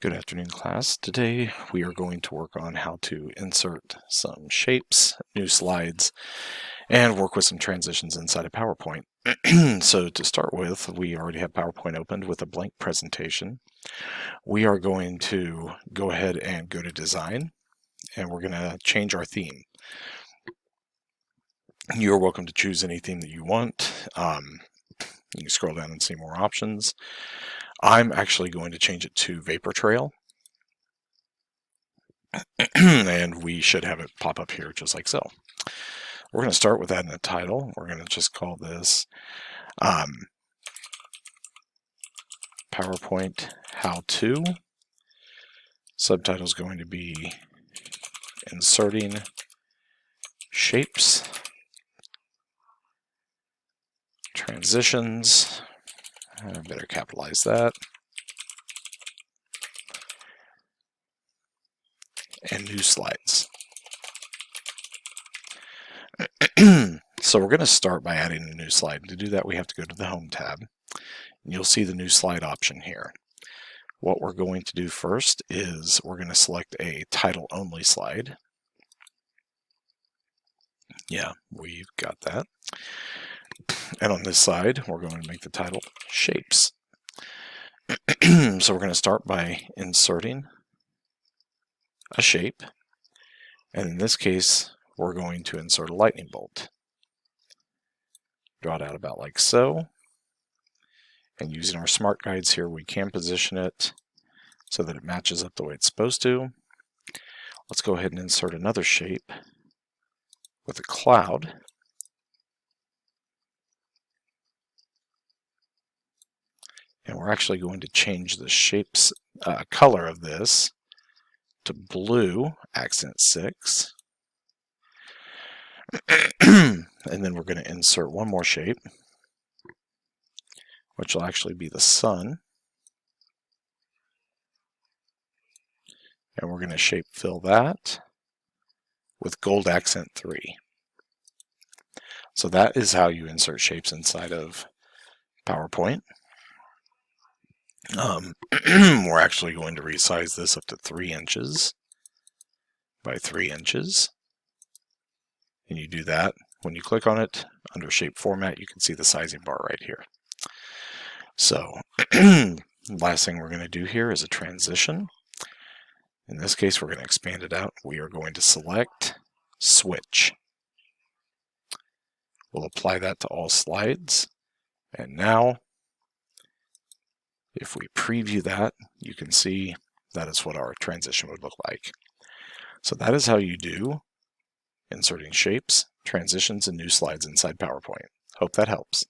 Good afternoon, class. Today we are going to work on how to insert some shapes, new slides, and work with some transitions inside of PowerPoint. So to start with, we already have PowerPoint opened with a blank presentation. We are going to go ahead and go to Design, and we're going to change our theme. You're welcome to choose any theme that you want. You can scroll down and see more options. I'm actually going to change it to Vapor Trail. And we should have it pop up here just like so. We're going to start with adding a title. We're going to just call this PowerPoint How-To. Subtitle is going to be Inserting Shapes, Transitions. I better capitalize that. And new slides. So we're going to start by adding a new slide. To do that, we have to go to the Home tab. And you'll see the new slide option here. What we're going to do first is we're going to select a title-only slide. Yeah, we've got that. And on this side, we're going to make the title Shapes. So we're going to start by inserting a shape. And in this case, we're going to insert a lightning bolt. Draw it out about like so. And using our smart guides here, we can position it so that it matches up the way it's supposed to. Let's go ahead and insert another shape with a cloud. And we're actually going to change the shape's color of this to blue, accent 6. And then we're going to insert one more shape, which will actually be the sun. And we're going to shape fill that with gold accent 3. So that is how you insert shapes inside of PowerPoint. We're actually going to resize this up to 3 inches by 3 inches. And you do that. When you click on it, under Shape Format, you can see the sizing bar right here. So, last thing we're going to do here is a transition. In this case, we're going to expand it out. We are going to select Switch. We'll apply that to all slides. And now, if we preview that, you can see that is what our transition would look like. So that is how you do inserting shapes, transitions, and new slides inside PowerPoint. Hope that helps.